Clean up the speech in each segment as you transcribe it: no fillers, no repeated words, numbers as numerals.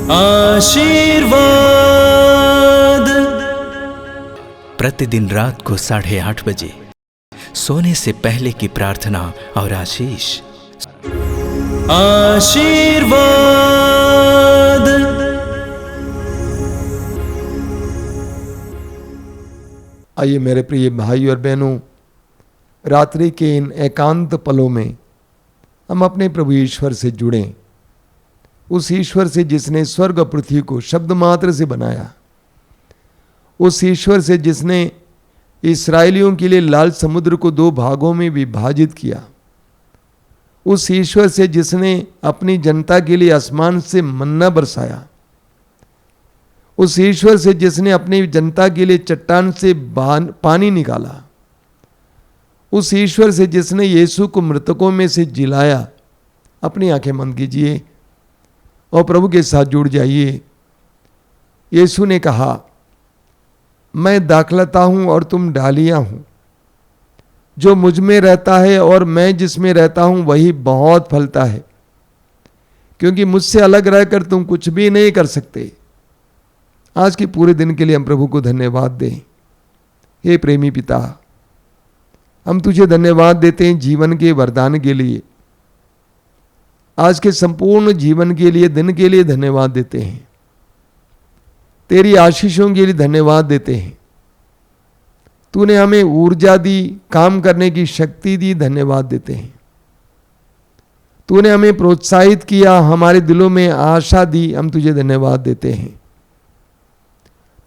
आशीर्वाद। प्रतिदिन रात को 8:30 बजे सोने से पहले की प्रार्थना और आशीष। आशीर्वाद। आइए मेरे प्रिय भाई और बहनों, रात्रि के इन एकांत पलों में हम अपने प्रभु ईश्वर से जुड़ें, उस ईश्वर से जिसने स्वर्ग और पृथ्वी को शब्द मात्र से बनाया, उस ईश्वर से जिसने इस्राएलियों के लिए लाल समुद्र को 2 भागों में विभाजित किया, उस ईश्वर से जिसने अपनी जनता के लिए आसमान से मन्ना बरसाया, उस ईश्वर से जिसने अपनी जनता के लिए चट्टान से पानी निकाला, उस ईश्वर से जिसने यीशु को मृतकों में से जिलाया। अपनी आंखें बंद कीजिए और प्रभु के साथ जुड़ जाइए। यीशु ने कहा, मैं दाखलता हूं और तुम डालियां हूं। जो मुझ में रहता है और मैं जिसमें रहता हूं वही बहुत फलता है, क्योंकि मुझसे अलग रहकर तुम कुछ भी नहीं कर सकते। आज के पूरे दिन के लिए हम प्रभु को धन्यवाद दें। हे प्रेमी पिता, हम तुझे धन्यवाद देते हैं जीवन के वरदान के लिए, आज के संपूर्ण जीवन के लिए, दिन के लिए धन्यवाद देते हैं। तेरी आशीषों के लिए धन्यवाद देते हैं। तूने हमें ऊर्जा दी, काम करने की शक्ति दी, धन्यवाद देते हैं। तूने हमें प्रोत्साहित किया, हमारे दिलों में आशा दी, हम तुझे धन्यवाद देते हैं।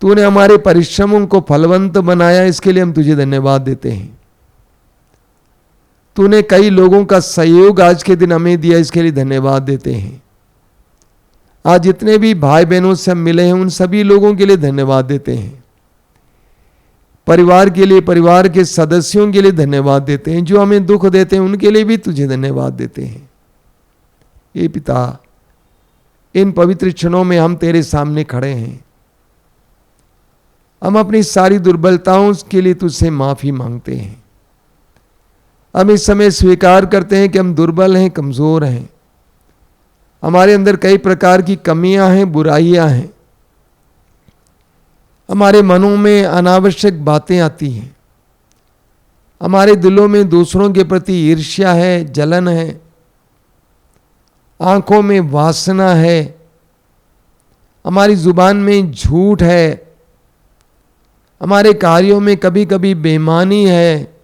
तूने हमारे परिश्रमों को फलवंत बनाया, इसके लिए हम तुझे धन्यवाद देते हैं। तूने कई लोगों का सहयोग आज के दिन हमें दिया, इसके लिए धन्यवाद देते हैं। आज जितने भी भाई बहनों से हम मिले हैं उन सभी लोगों के लिए धन्यवाद देते हैं। परिवार के लिए, परिवार के सदस्यों के लिए धन्यवाद देते हैं। जो हमें दुख देते हैं उनके लिए भी तुझे धन्यवाद देते हैं। ये पिता, इन पवित्र क्षणों में हम तेरे सामने खड़े हैं। हम अपनी सारी दुर्बलताओं के लिए तुझसे माफी मांगते हैं। हम इस समय स्वीकार करते हैं कि हम दुर्बल हैं, कमजोर हैं। हमारे अंदर कई प्रकार की कमियां हैं, बुराइयां हैं। हमारे मनों में अनावश्यक बातें आती हैं। हमारे दिलों में दूसरों के प्रति ईर्ष्या है, जलन है। आंखों में वासना है। हमारी जुबान में झूठ है। हमारे कार्यों में कभी कभी बेईमानी है।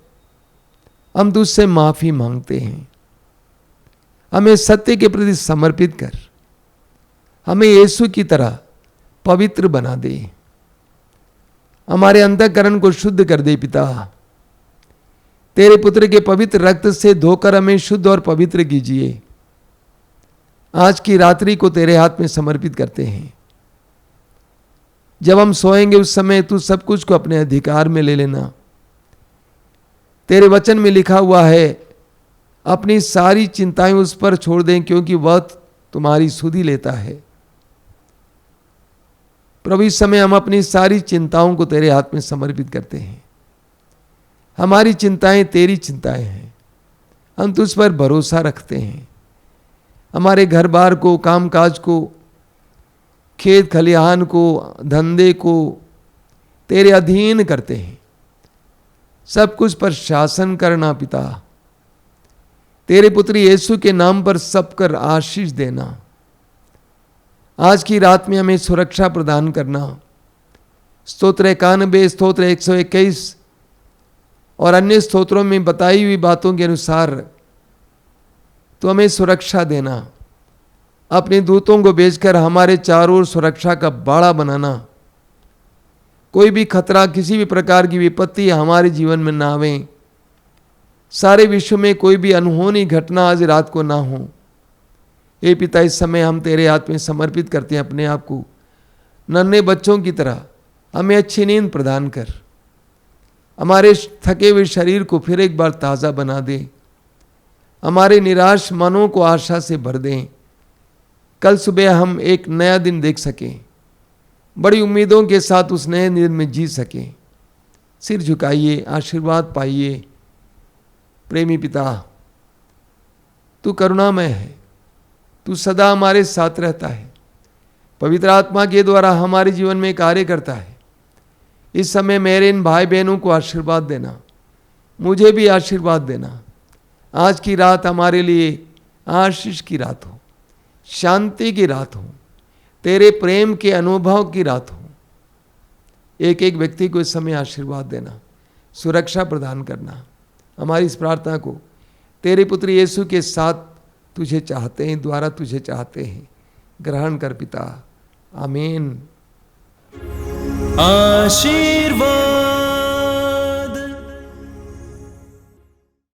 हम तुझसे माफी मांगते हैं। हमें सत्य के प्रति समर्पित कर, हमें यीशु की तरह पवित्र बना दे। हमारे अंतःकरण को शुद्ध कर दे पिता। तेरे पुत्र के पवित्र रक्त से धोकर हमें शुद्ध और पवित्र कीजिए। आज की रात्रि को तेरे हाथ में समर्पित करते हैं। जब हम सोएंगे उस समय तू सब कुछ को अपने अधिकार में ले लेना। तेरे वचन में लिखा हुआ है, अपनी सारी चिंताएं उस पर छोड़ दें, क्योंकि वह तुम्हारी सुधि लेता है। प्रभु, इस समय हम अपनी सारी चिंताओं को तेरे हाथ में समर्पित करते हैं। हमारी चिंताएं तेरी चिंताएं हैं। हम तुझ पर भरोसा रखते हैं। हमारे घर बार को, कामकाज को, खेत खलिहान को, धंधे को तेरे अधीन करते हैं। सब कुछ पर शासन करना पिता। तेरे पुत्र यीशु के नाम पर सब कर आशीष देना। आज की रात में हमें सुरक्षा प्रदान करना। स्तोत्र 91, स्तोत्र 121 और अन्य स्तोत्रों में बताई हुई बातों के अनुसार तो हमें सुरक्षा देना। अपने दूतों को भेजकर हमारे चारों ओर सुरक्षा का बाड़ा बनाना। कोई भी खतरा, किसी भी प्रकार की विपत्ति हमारे जीवन में ना आवे। सारे विश्व में कोई भी अनहोनी घटना आज रात को ना हो। हे पिता, इस समय हम तेरे हाथ में समर्पित करते हैं अपने आप को। नन्हे बच्चों की तरह हमें अच्छी नींद प्रदान कर। हमारे थके हुए शरीर को फिर एक बार ताज़ा बना दे। हमारे निराश मनों को आशा से भर दें। कल सुबह हम एक नया दिन देख सकें, बड़ी उम्मीदों के साथ उस नए दिन में जी सकें। सिर झुकाइए, आशीर्वाद पाइए। प्रेमी पिता, तू करुणामय है। तू सदा हमारे साथ रहता है। पवित्र आत्मा के द्वारा हमारे जीवन में कार्य करता है। इस समय मेरे इन भाई बहनों को आशीर्वाद देना, मुझे भी आशीर्वाद देना। आज की रात हमारे लिए आशीष की रात हो, शांति की रात हो, तेरे प्रेम के अनुभव की रात हो। एक एक व्यक्ति को इस समय आशीर्वाद देना, सुरक्षा प्रदान करना। हमारी इस प्रार्थना को तेरे पुत्र यीशु के साथ तुझे चाहते हैं, द्वारा तुझे चाहते हैं, ग्रहण कर पिता। आमीन। आशीर्वाद।